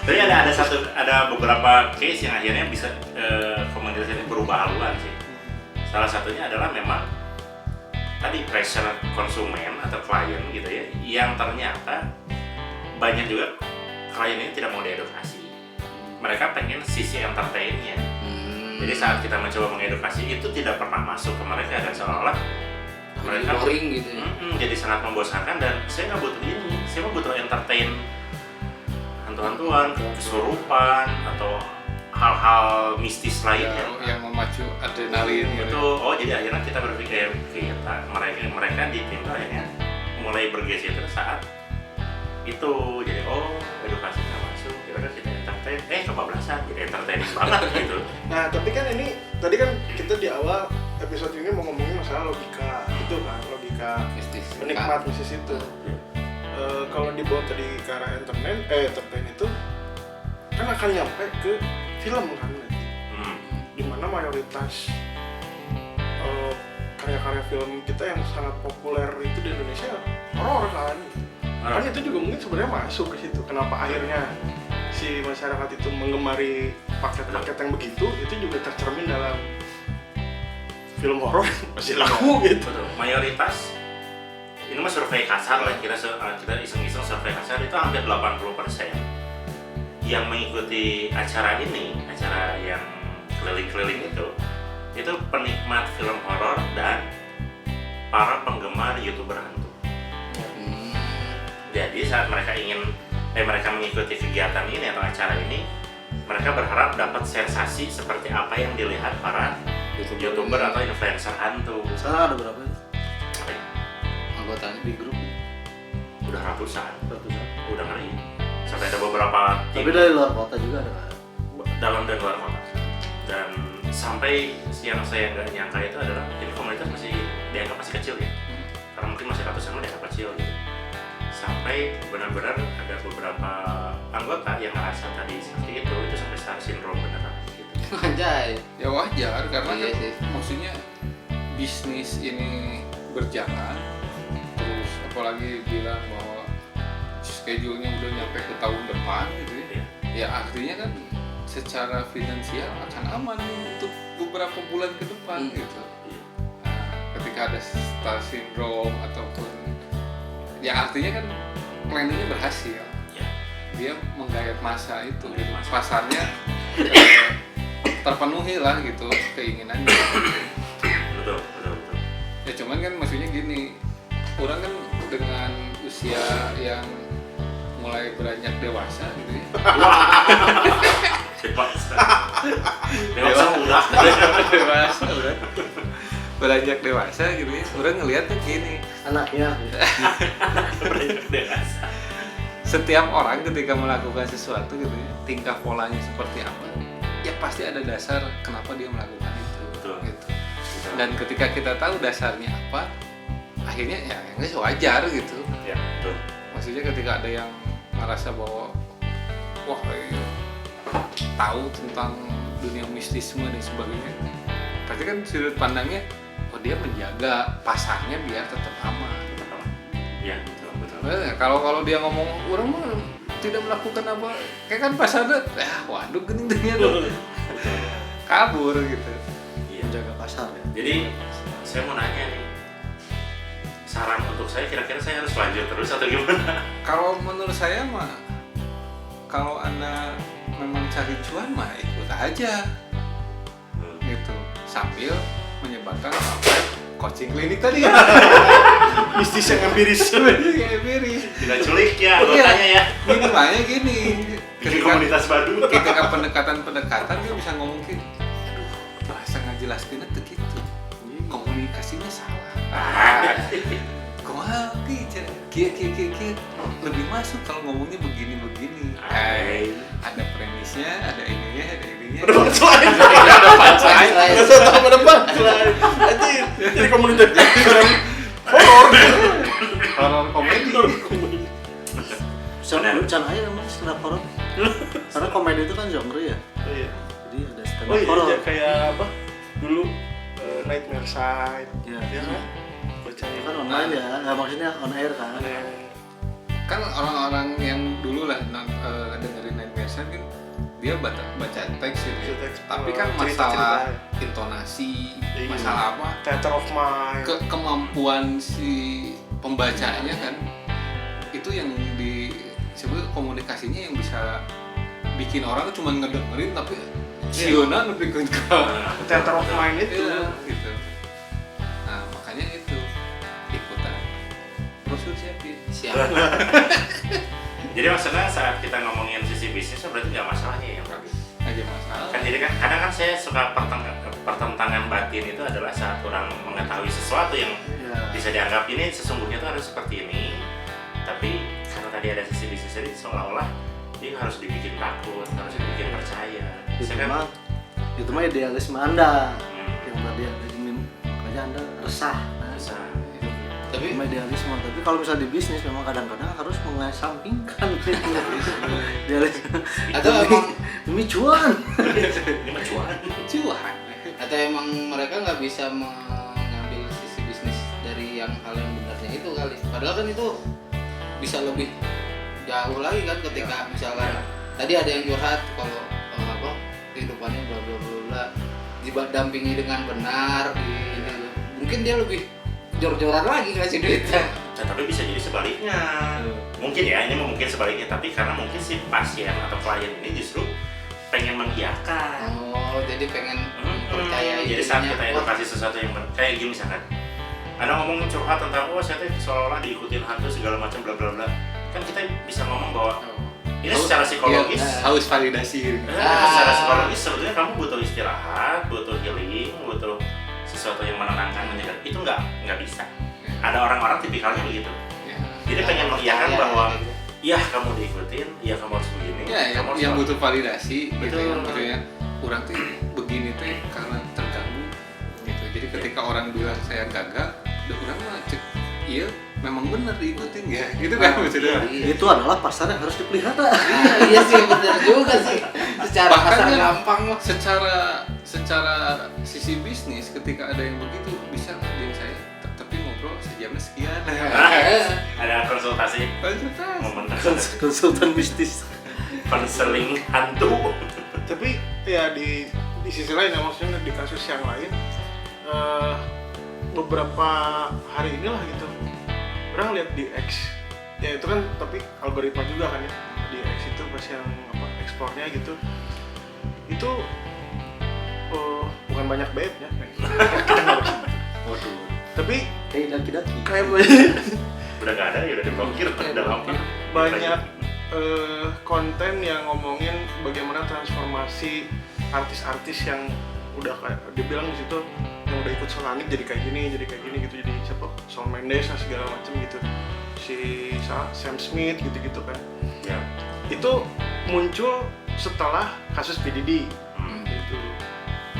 Tapi ada beberapa case yang akhirnya bisa komunitas ini berubah haluan sih. Salah satunya adalah memang tadi pressure konsumen atau klien gitu ya, yang ternyata banyak juga klien ini tidak mau diedukasi. Mereka pengen sisi entertainnya. Jadi saat kita mencoba mengedukasi itu tidak pernah masuk ke mereka dan seolah-olah mereka boring gitu ya. jadi sangat membosankan dan saya nggak butuh ini, saya mau butuh entertain hantu-hantuan, kesurupan atau hal-hal mistis lainnya. Yang memacu adrenalin gitu. Itu jadi akhirnya kita berpikir mereka di tim itu akhirnya mulai bergeser saat itu jadi edukasi nggak masuk, kira-kira kita entertain, kebablasan jadi entertaining banget gitu. Nah, tapi kan ini tadi kan kita di awal episode ini mau ngomongin masalah logika itu kan, logika Mistis. penikmat bisnis itu. Kalau dibawa tadi ke arah entertain itu kan akan nyampe ke film kan nanti. Dimana mayoritas karya-karya film kita yang sangat populer itu di Indonesia horor kan. Kan itu juga mungkin sebenarnya masuk ke situ. Kenapa akhirnya si masyarakat itu menggemari paket-paket yang begitu, itu juga tercermin dalam film horor masih laku gitu. Betul. Mayoritas ini mah survei kasar lah, kita iseng-iseng survei kasar itu hampir 80% yang mengikuti acara ini, acara yang keliling-keliling itu penikmat film horor dan para penggemar YouTuber hantu. Jadi saat mereka mereka mengikuti kegiatan ini atau acara ini, mereka berharap dapat sensasi seperti apa yang dilihat para YouTuber atau influencer hantu. Sekarang ada berapa itu? Anggotanya Di grup Udah ratusan, ratusan. udah ngeri. Sampai ada beberapa tim Tapi dari luar kota juga ada kan? dalam dan luar kota. Dan sampai yang saya nggak nyangka itu adalah ini komunitas masih dianggap masih kecil ya, karena mungkin masih ratusan dianggap kecil gitu. Sampai benar-benar ada beberapa anggota yang ngerasa tadi seperti itu sampai star syndrome beneran gitu. Anjay. Ya wajar karena Iya kan sih. maksudnya bisnis ini berjalan, terus apalagi bilang bahwa schedule-nya udah nyampe ke tahun depan gitu ya. Iya. Ya artinya kan secara finansial akan aman nih untuk beberapa bulan ke depan gitu. Nah, ketika ada star syndrome ataupun ya artinya kan planningnya berhasil. Iya. Dia menggayat masa itu, Menggayat gitu. massa. Pasarnya terpenuhi lah gitu keinginannya. Betul. Ya cuman kan maksudnya gini, orang kan dengan usia yang mulai beranjak dewasa gitu ya. Dewasa udah. Dewasa udah beranjak dewasa gitu ya. Orang ngeliat tuh gini, Anaknya. Dewasa. setiap orang ketika melakukan sesuatu gitu ya, tingkah polanya seperti apa, ya pasti ada dasar kenapa dia melakukan itu. Betul. Gitu. Dan ketika kita tahu dasarnya apa, akhirnya ya nggak wajar gitu. Ya, betul. Maksudnya ketika ada yang ngerasa bahwa wah tahu tentang dunia mistisme dan sebagainya, pasti kan sudut pandangnya oh dia menjaga pasarnya biar tetap aman. Ya, betul. Nah, kalau dia ngomong orang mah tidak melakukan apa, kayak kan pasarnya waduh gening-geningnya tuh kabur gitu. Iya. Menjaga pasar ya. Jadi saya mau nanya nih, saran untuk saya kira-kira saya harus lanjut terus atau gimana? Kalau menurut saya mah kalau Anda memang cari cuan mah ikut aja gitu sambil menyebarkan apa coaching klinik tadi ya. Mistis yang empiris. Kayak miris. Tidak culik ya anggotanya ya. Minimalnya gini, Bikin komunitas baru. ketika pendekatan dia bisa ngomong gini, aduh bahasa ngajelaskeun teh gitu, komunikasinya salah. Kumaha kieu lebih masuk kalau ngomongnya begini. Ada premisnya, ada ininya. Ada punchline. Ada punchline. Ada punchline. Anjir. Jadi komunitas Horor komedi. Can aja namanya stand up horror. Karena komedi itu kan genre ya. Iya. Jadi ada stand Oh up iya, horror. ya, kayak apa? Dulu Nightmare Side. Iya. Ya kan? Bacanya Kan online ya, maksudnya on air kan. ada yang Kan orang-orang yang dulu lah dengerin Nightmare Side kan dia baca teks gitu ya. Teks, Tapi kan cerita-cerita. masalah intonasi, Iya. masalah apa? Theater of Mind. Kemampuan si pembacanya kan itu yang disebut komunikasinya yang bisa bikin orang cuma ngedengerin tapi siona nepikeun ka Theater of Mind itu. Iya, gitu. Nah, makanya itu ikutan. Brosur siapin. Siap. Jadi maksudnya saat kita ngomongin sisi bisnis berarti nggak masalahnya ya Bang? Aja masalah. Kan jadi kan kadang kan saya suka pertentangan batin itu adalah saat orang mengetahui sesuatu yang Ya. bisa dianggap ini sesungguhnya itu harus seperti ini, tapi karena tadi ada sisi bisnis jadi seolah-olah dia harus dibikin takut, harus dibikin percaya. Itu mah idealisme Anda Hmm, yang tadi ada di makanya Anda resah. Nah, bisa. Tapi cuma idealisme, tapi kalau misalnya di bisnis memang kadang-kadang harus mengesampingkan idealisme. atau emang Demi cuan. Ini mah cuan. Cuan. atau emang mereka nggak bisa mengambil sisi bisnis dari yang hal yang benarnya itu kali. Padahal kan itu bisa lebih jauh lagi kan ketika misalkan tadi ada yang curhat kalau apa kehidupannya bla bla bla bla didampingi dengan benar mungkin dia lebih jor-joran lagi ngasih duitnya. Nah, tapi bisa jadi sebaliknya. Mungkin ya, ini mungkin sebaliknya, tapi karena mungkin si pasien atau klien ini justru pengen mengiyakan. Oh, jadi pengen percaya Jadi saat kita edukasi sesuatu yang kayak gini misalkan Anda ngomong curhat tentang saya tuh seolah-olah diikutin hantu segala macam bla bla bla, kan kita bisa ngomong bahwa ini secara psikologis Haus validasi. secara psikologis sebetulnya kamu butuh istirahat, butuh healing, butuh sesuatu yang menenangkan, menjaga. Itu nggak bisa. Ada orang-orang tipikalnya begitu. Ya. Jadi pengen mengiyakan bahwa iya kamu diikutin, iya kamu harus begini, Ya, kamu harus yang begini. butuh validasi gitu Betul. ya. Maksudnya orang tuh begini tuh karena terganggu gitu. Jadi ketika orang bilang saya gagak, udah orang mah cek iya memang benar diikutin ya gitu kan maksudnya. Iya. Itu adalah pasar yang harus dipelihara. Iya sih benar juga sih. Secara Bahkan pasar kan gampang mah. secara sisi bisnis ketika ada yang begitu bisa dengan saya tapi ngobrol sejamnya sekian. Ada konsultasi Konsultasi. momen Konsultan bisnis. konseling hantu. Tapi ya di sisi lain ya, maksudnya di kasus yang lain beberapa hari inilah gitu orang lihat di X ya, itu kan tapi algoritma juga kan ya, di X itu pas yang apa ekspornya gitu itu bukan banyak babe-nya kita nggak bisa. Waduh. Tapi Kayak daki-daki. kayak Udah nggak ada ya, udah diblokir udah lama. banyak konten yang ngomongin bagaimana transformasi artis-artis yang udah kayak dibilang di situ yang udah ikut Sonic jadi kayak gini gitu, jadi siapa Shawn Mendes lah segala macem gitu, si Sam Smith gitu kan, Ya. itu muncul setelah kasus P Diddy gitu,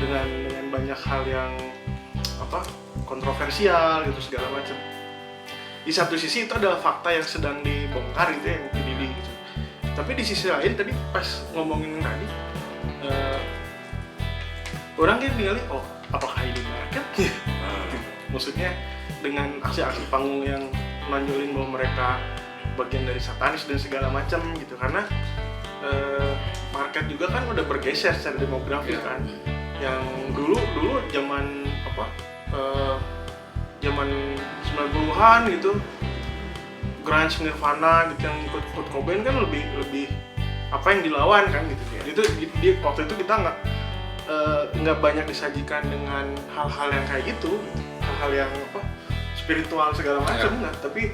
dengan banyak hal yang apa kontroversial gitu segala macam. Di satu sisi itu adalah fakta yang sedang dibongkar gitu ya, yang P Diddy gitu. Tapi di sisi lain tadi pas ngomongin tadi orang kan tinggalin, oh apakah ini market? Maksudnya dengan aksi-aksi panggung yang menonjolin bahwa mereka bagian dari satanis dan segala macam gitu, karena market juga kan udah bergeser secara demografi kan. Yang dulu zaman apa zaman 90-an gitu, grunge Nirvana gitu yang ikut Kurt Cobain kan lebih apa yang dilawan kan gitu ya. Itu di waktu itu kita nggak banyak disajikan dengan hal-hal yang kayak gitu, hal-hal yang apa spiritual segala macam nggak, tapi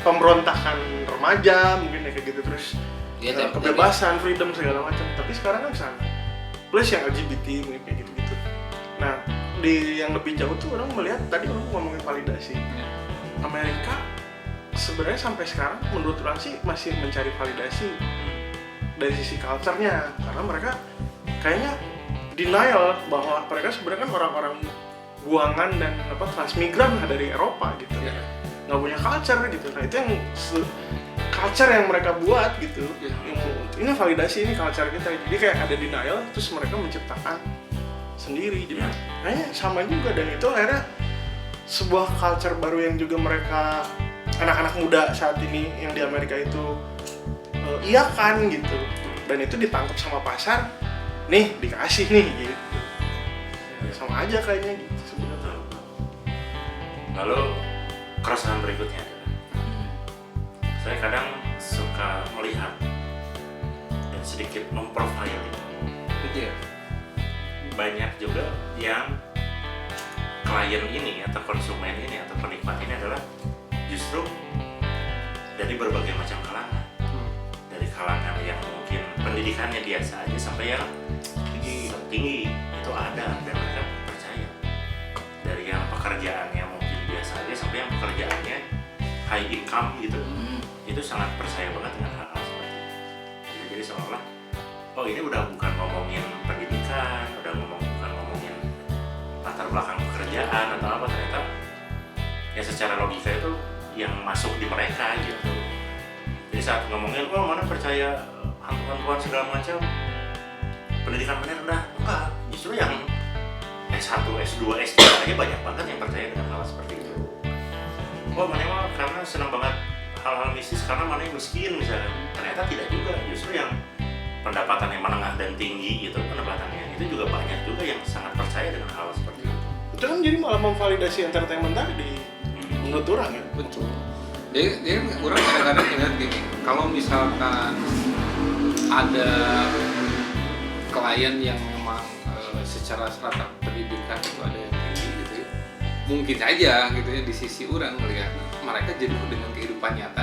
pemberontakan remaja mungkin ya kayak gitu, terus kebebasan, freedom segala macam. Tapi sekarang kan sana plus yang LGBT mungkin kayak gitu-gitu. Nah di yang lebih jauh tuh orang melihat tadi orang ngomongin validasi. Amerika sebenarnya sampai sekarang menurut orang sih masih mencari validasi dari sisi culture-nya, karena mereka kayaknya denial bahwa mereka sebenarnya kan orang-orang buangan dan apa transmigran dari Eropa gitu, nggak punya culture gitu. Nah itu yang culture yang mereka buat gitu, ini validasi, ini culture kita. Jadi kayak ada denial, terus mereka menciptakan sendiri. Jadi kayaknya sama juga, dan itu akhirnya sebuah culture baru yang juga mereka anak-anak muda saat ini yang di Amerika itu iakan gitu, dan itu ditangkap sama pasar, nih dikasih nih gitu. Ya, sama aja kayaknya gitu sebenarnya. Lalu keresahan berikutnya adalah saya kadang suka melihat dan sedikit memprofiling. Gitu ya. Banyak juga yang klien ini atau konsumen ini atau penikmat ini adalah justru dari berbagai macam kalangan. Dari kalangan yang mungkin pendidikannya biasa aja sampai yang tinggi itu ada dan mereka percaya. Dari yang pekerjaannya mungkin biasa aja sampai yang pekerjaannya high income gitu, itu sangat percaya banget dengan hal-hal seperti itu. Jadi seolah oh ini udah bukan ngomongin pendidikan, udah bukan ngomongin latar belakang pekerjaan atau apa, ternyata ya secara logika itu yang masuk di mereka gitu. Jadi saat ngomongin oh mana percaya hantu-hantuan segala macam, pendidikan mana rendah, enggak, justru yang S1, S2, S3 aja banyak banget yang percaya dengan hal seperti itu. Oh mana mah karena senang banget hal-hal mistis karena mana yang miskin misalnya, ternyata tidak juga, justru yang pendapatannya menengah dan tinggi gitu pendapatannya itu juga banyak juga yang sangat percaya dengan hal seperti itu. Itu kan jadi malah memvalidasi entertainment tadi menurut orang ya. Betul. Jadi orang kadang-kadang ingat gini, kalau misalkan ada klien yang memang secara strata pendidikan itu ada yang tinggi gitu ya, mungkin saja gitu ya di sisi orang melihat mereka jenuh dengan kehidupan nyata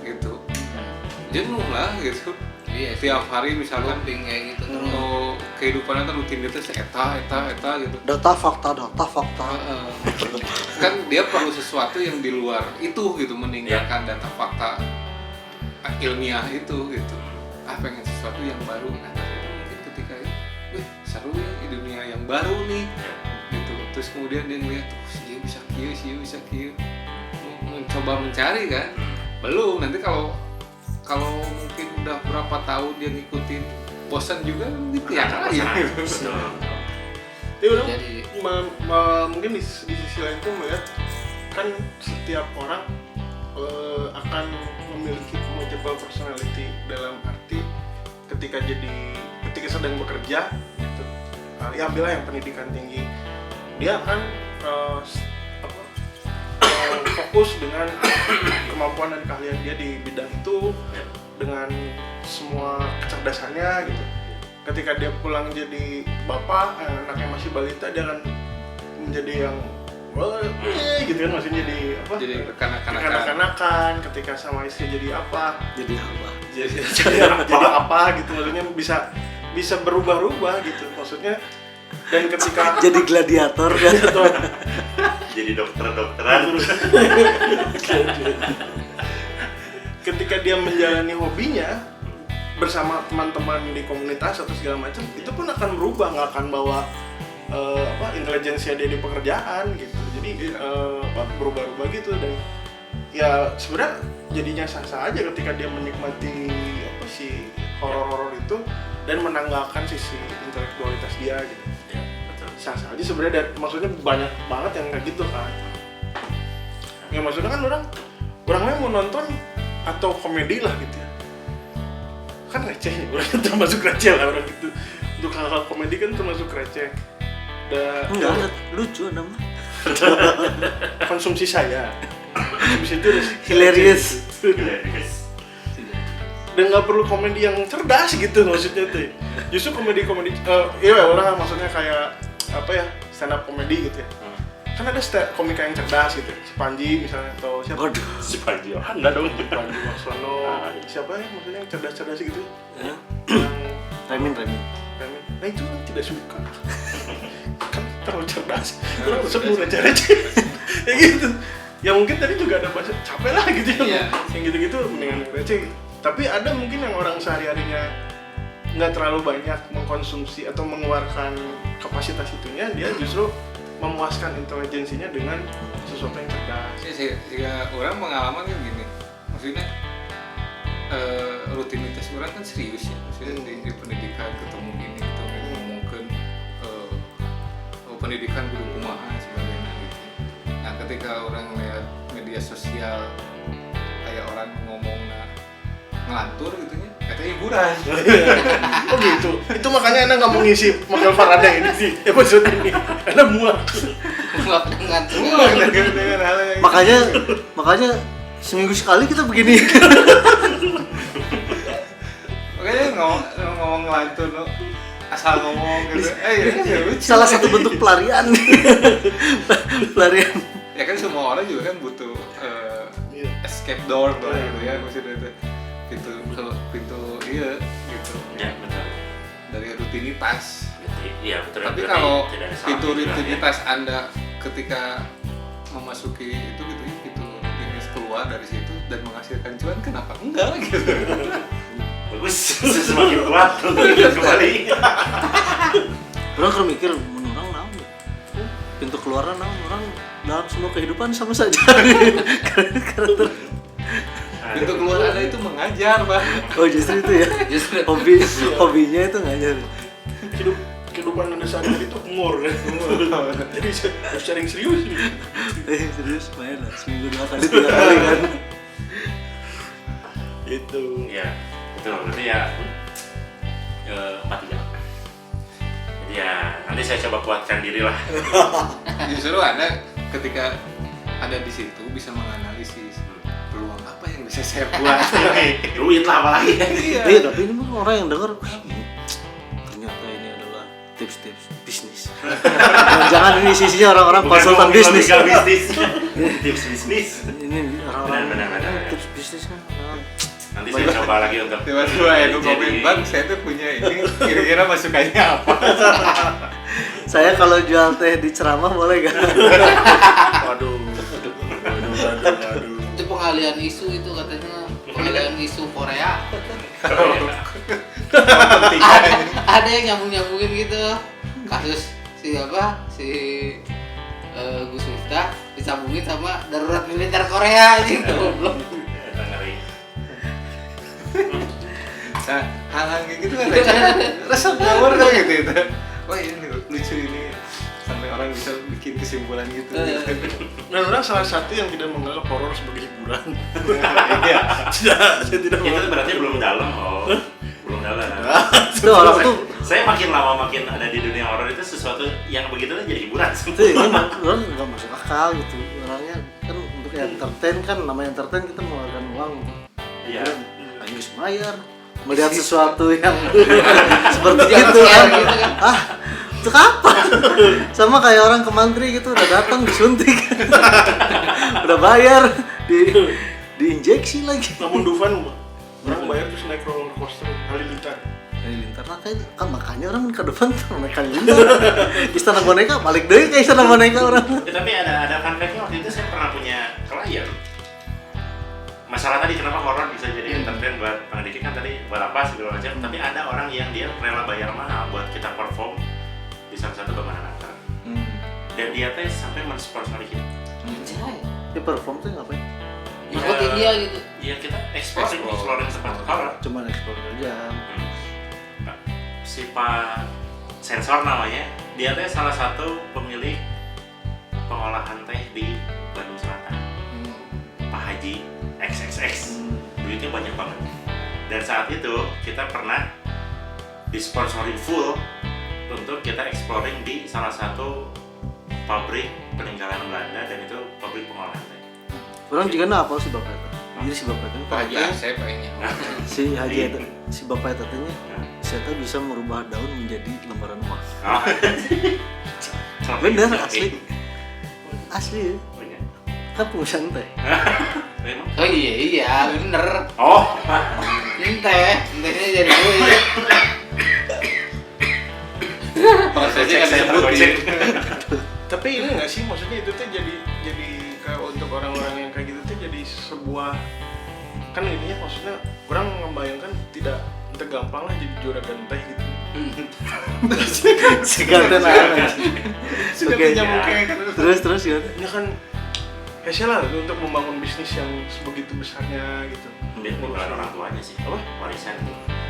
gitu, jenuh lah gitu. Iya, Tiap hari misalkan kayak gitu terus. kehidupannya kan rutinitas eta gitu. Data fakta. Kan dia perlu sesuatu yang di luar itu gitu, meninggalkan data fakta ilmiah itu gitu. Pengen sesuatu yang baru. Nah, mungkin ketika seru ya di dunia yang baru nih gitu. Terus kemudian dia ngeliat tuh si bisa kieu mencoba mencari kan, belum. Nanti kalau mungkin udah berapa tahun dia ngikutin, bosan juga gitu ya. Betul. Tapi orang Jadi mungkin di sisi lain tuh melihat kan setiap orang akan memiliki multiple personality, dalam arti ketika sedang bekerja gitu, ya ambillah yang pendidikan tinggi, dia akan fokus dengan kemampuan dan keahlian dia di bidang itu dengan semua kecerdasannya gitu. Ketika dia pulang jadi bapak, anaknya masih balita, dia akan menjadi yang gitu kan, maksudnya jadi apa? Jadi Kanak-kanakan. Ketika sama istri jadi apa? Jadi apa? Jadi apa gitu, maksudnya bisa berubah-ubah gitu maksudnya. Dan ketika Jadi gladiator kan. Jadi dokteran. ketika dia menjalani hobinya bersama teman-teman di komunitas atau segala macam, itu pun akan berubah, nggak akan bawa intelijensia dia di pekerjaan gitu. Jadi berubah-ubah gitu. Dan ya sebenarnya jadinya sah-sah aja ketika dia menikmati si horor-horor itu dan menanggalkan sisi intelektualitas dia gitu. Ya, betul. Sah-sah aja sebenarnya, dan maksudnya banyak banget yang kayak gitu kan. Ya maksudnya kan orangnya mau nonton atau komedi lah gitu ya, kan receh nih, orang termasuk receh lah orang gitu. Untuk hal-hal komedi kan termasuk receh. Enggak, lucu namanya. Konsumsi saya habis itu Hilarious. Hilarious. dan nggak perlu komedi yang cerdas gitu maksudnya tuh. Justru komedi iya orang maksudnya kayak apa ya, stand up komedi gitu ya. Kan ada komika yang cerdas gitu, si Panji misalnya, atau siapa? Waduh. Si Panji Anda dong. Panji Waksono, siapa ya maksudnya yang cerdas-cerdas gitu? Ya. Yang Remin. nah itu orang tidak suka. Kan terlalu cerdas, orang sebelum receh-receh. Ya gitu. Ya mungkin tadi juga ada bahasa capek lah gitu ya. Iya. Yang gitu-gitu mendingan receh. Tapi ada mungkin yang orang sehari-harinya nggak terlalu banyak mengkonsumsi atau mengeluarkan kapasitas itunya, dia justru memuaskan intelijensinya dengan sesuatu yang cerdas. Jika orang pengalaman kan gini, maksudnya rutinitas orang kan serius ya, maksudnya di pendidikan ketemu gini, ngomongkan pendidikan guru kumaha sebagainya gitu. Nah ketika orang lihat media sosial kayak orang ngomong ngelantur gitunya, katanya hiburan. Oh gitu. Itu makanya Anda nggak mau ngisi Michael Faraday ini sih episode ini. Anda muak. muak dengan dengan hal yang Makanya seminggu sekali kita begini. Makanya ngomong ngelantur lo, asal ngomong gitu. Ya lucu. Salah satu bentuk pelarian. Pelarian. Ya kan semua orang juga kan butuh escape door gitu ya, maksudnya itu pintu iya gitu. Ya, betul. Dari rutinitas. Iya, betul. Tapi Berarti kalau tidak ada salah pintu dibilang, ya. rutinitas Anda ketika memasuki itu gitu ya, pintu rutinitas keluar dari situ dan menghasilkan cuan, kenapa enggak gitu? Bagus, semakin kuat untuk hidup kembali. Orang kalau mikir menurang naon. Pintu keluaran naon, orang dalam semua kehidupan sama saja. Karakter. Pintu keluar Anda itu mengajar, Bang. Oh justru itu ya. justru Hobinya itu ngajar. kehidupan Anda sehari-hari itu humor kan. Jadi harus cari yang serius nih. Serius main lah, seminggu 2 kali 3 kali kan. Itu. Ya, betul. Berarti ya 4-3. Jadi ya nanti saya coba kuatkan diri lah. Justru Anda ketika ada di situ bisa menganalisis peluang apa yang bisa saya buat. Duit lah apalagi. Iya, tapi ini mah orang yang denger ternyata ini adalah tips-tips bisnis. Jangan ini sisinya orang-orang konsultan bisnis. Tips bisnis. Ini orang-orang Benar. tips bisnis kan. Nanti saya coba lagi untuk Tiba-tiba Edo komen, Bang, saya tuh punya ini, kira-kira masukannya apa? Saya kalau jual teh di ceramah boleh gak? Waduh. itu pengalian isu itu katanya, pengalian isu Korea. Ada yang nyambungin gitu kasus si Gus Miftah disambungin sama darurat militer Korea gitu. Belum. Kita ngeri. Nah, hal-hal kayak gitu kan rasa power kan gitu. Wah ini lucu ini sampai orang bisa bikin kesimpulan gitu. Dan orang salah satu yang tidak menganggap horor sebagai hiburan. Iya. Saya tidak Itu berarti belum dalam, belum dalam. Itu orang tuh Saya makin lama makin ada di dunia horor itu sesuatu yang begitu tuh jadi hiburan. itu ini orang nggak masuk akal gitu. Orangnya kan untuk entertain kan, namanya entertain kita mengeluarkan uang. Iya. Ayo bayar melihat sesuatu yang seperti itu kan. Gitu kan. Ah, itu apa? Sama kayak orang ke mantri gitu udah datang disuntik. Udah bayar diinjeksi lagi. namun Dufan orang bayar terus naik roller coaster Halilintar. Halilintar lah kan makanya orang ke depan tuh naik Halilintar. Istana boneka balik deh ke istana boneka orang. Ya, tapi ada fun fact-nya waktu itu saya pernah punya klien. Masalah tadi kenapa horor bisa jadi entertain buat pendidikan tadi buat apa segala macam. Tapi ada orang yang dia rela bayar mahal buat kita perform di salah satu bangunan akar. Dan dia teh sampai mensponsori kita. Anjay. Dia perform tuh ngapain? Ikutin dia gitu. Iya kita exploring tempat horor. Cuma explore aja. Si Pak Sensor namanya, dia teh salah satu pemilik pengolahan teh di Bandung Selatan. Pak Haji XXX, duitnya banyak banget. Dan saat itu kita pernah disponsori full untuk kita exploring di salah satu pabrik peninggalan Belanda dan itu pabrik pengolahan teh. Orang juga apa sih bapak itu? Jadi si bapak itu Pak Haji saya pengennya. si Haji itu si bapak itu tanya saya tuh bisa merubah daun menjadi lembaran uang. Bener asli. Asli ya. Punya. Kan pengusaha teh. Memang? Oh iya bener. Oh, Entehnya jadi duit. Prosesnya kan saya disebutin. Tapi ini nggak sih maksudnya itu tuh jadi kayak untuk orang-orang yang kayak gitu tuh jadi sebuah kan ininya maksudnya orang membayangkan tidak gampang lah jadi juragan teh gitu. Seganten aja. Sepertinya mungkin kan. Terus ya. Ini kan spesial lah untuk membangun bisnis yang sebegitu besarnya gitu. dia bukan orang tuanya sih. Apa? Warisan.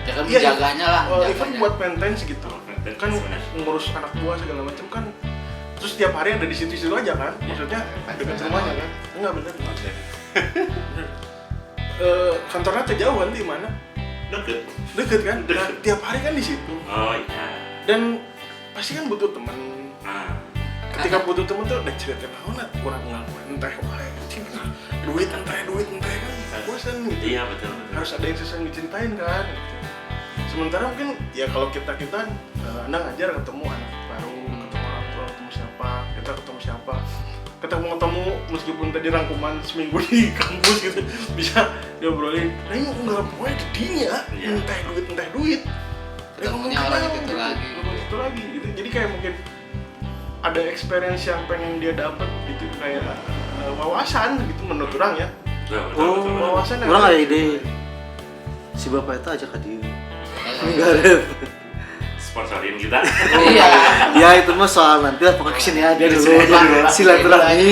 Ya kan Iya, menjaganya lah. Even menjaganya. buat maintenance gitu. Maintenance, Kan benar. ngurus anak buah segala macam kan. Terus tiap hari ada di situ-situ aja kan. Maksudnya dekat rumahnya kan. Enggak bener. Kantornya kejauhan di mana? Deket. Deket kan? Nah, tiap hari kan di situ. Oh iya. Dan pasti kan butuh teman. Nah, Ketika butuh teman tuh udah cerita naon kurang ngapain entah wae duit entah kan bosan gitu. iya betul. Harus ada yang sesuatu diceritain kan gitu. Sementara mungkin ya kalau kita anda ngajar ketemu anak baru, ketemu orang tua, ketemu siapa ketemu meskipun tadi rangkuman seminggu di kampus gitu bisa diobrolin. Nah ini nggak boleh jadinya Iya. entah duit Ketemunya orang itu lagi. gitu. Jadi kayak mungkin ada experience yang pengen dia dapat gitu kayak wawasan gitu menurut orang ya. Betul. Wawasan yang Orang ada ide. Si bapak itu ajak ke diri. Enggak ada. Sponsorin kita. Iya. Ya itu mah soal nanti lah pokoknya kesini aja dulu. Iya. Silaturahmi.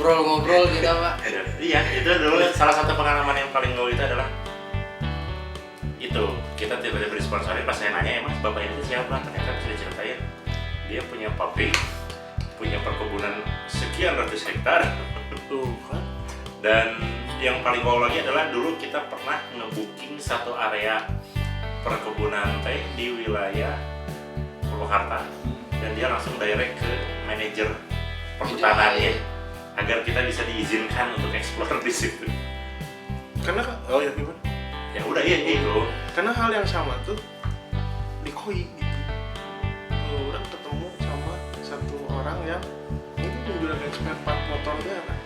Ngobrol gitu Pak. Iya, itu dulu salah satu pengalaman yang paling wow itu adalah itu kita tiba-tiba disponsorin pas saya nanya emang bapak itu siapa, ternyata bisa diceritain dia punya pabrik, punya perkebunan sekian ratus hektar. tuh kan. Dan yang paling wow lagi adalah dulu kita pernah ngebooking satu area perkebunan teh di wilayah Purwakarta dan dia langsung direct ke manajer perhutanannya agar kita bisa diizinkan untuk explore di situ. Karena oh ya gimana? Ya udah iya gitu. Karena hal yang sama tuh di koi gitu. Orang ketemu sama satu orang yang itu menjualkan spare part motor dia kan.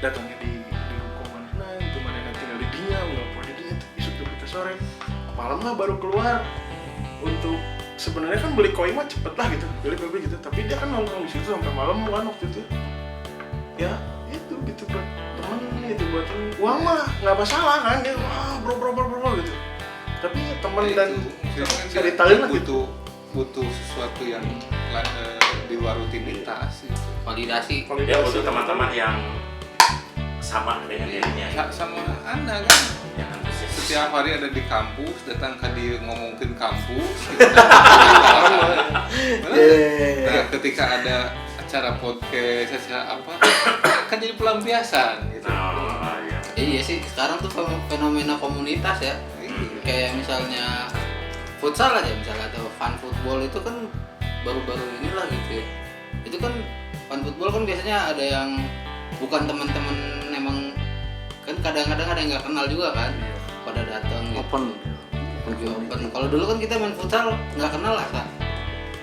Datangnya di hukum mana itu mana yang tinggal di dia nggak pernah di dia isuk ke sore malam lah baru keluar untuk sebenarnya kan beli koi mah cepet lah gitu beli gitu tapi dia kan nongkrong di situ sampai malam kan waktu itu ya itu gitu buat temen itu buat uang mah nggak masalah kan dia wah bro gitu tapi temen dan dari talent lah gitu butuh butuh sesuatu yang di luar rutinitas gitu. Validasi. Dia butuh teman-teman yang sama dengan dirinya. Sama Anda kan Yang antusias. setiap hari ada di kampus, datang ke dia ngomongin kampus gitu. Nah, ketika ada acara podcast, acara apa, kan jadi pelampiasan gitu. Oh, iya. Iya sih, sekarang tuh fenomena komunitas ya. Kayak misalnya futsal aja misalnya atau fun football itu kan baru-baru inilah gitu ya. Itu kan fun football kan biasanya ada yang bukan teman-teman emang, kan kadang-kadang ada yang nggak kenal juga kan pada datang gitu. Open. Open. Kalau dulu kan kita main futsal nggak kenal lah kan.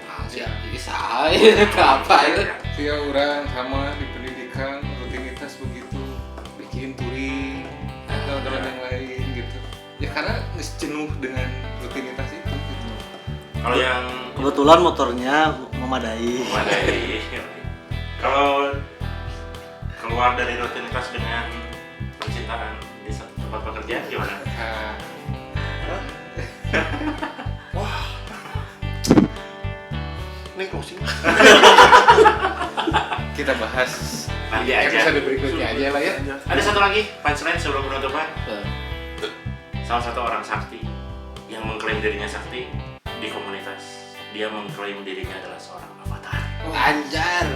Nah, bisa apa itu? Ya orang sama di pendidikan rutinitas begitu, bikin touring atau teman yang lain gitu. Ya karena jenuh dengan rutinitas itu gitu. Kalau yang Kebetulan motornya memadai. memadai. Kalau keluar dari rutinitas dengan percintaan di tempat pekerjaan gimana? Nah, Ini closing. kita bahas Nanti di aja. episode berikutnya aja lah ya. Ada satu lagi punchline sebelum penutupan. Salah satu orang sakti yang mengklaim dirinya sakti di komunitas. Dia mengklaim dirinya adalah seorang avatar. Anjar.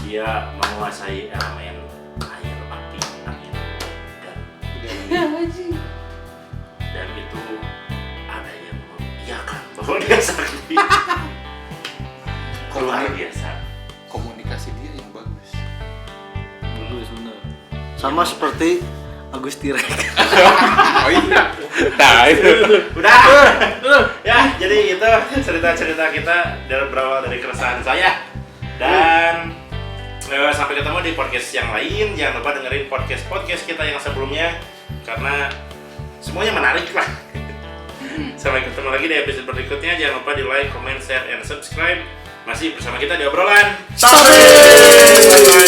Dia menguasai elemen air, api, angin, dan dan itu ada yang mengiyakan bahwa dia sakti. Luar biasa. Komunikasi dia yang bagus. Bagus bener. Sama seperti Agus Tirek. Oh iya. Nah itu. Udah. Ya, jadi itu cerita-cerita kita berawal dari keresahan saya. Dan sampai ketemu di podcast yang lain. Jangan lupa dengerin podcast kita yang sebelumnya karena semuanya menarik lah. Sampai ketemu lagi di episode berikutnya. Jangan lupa di like, comment, share, and subscribe. Masih bersama kita di obrolan. Sampai. Bye-bye.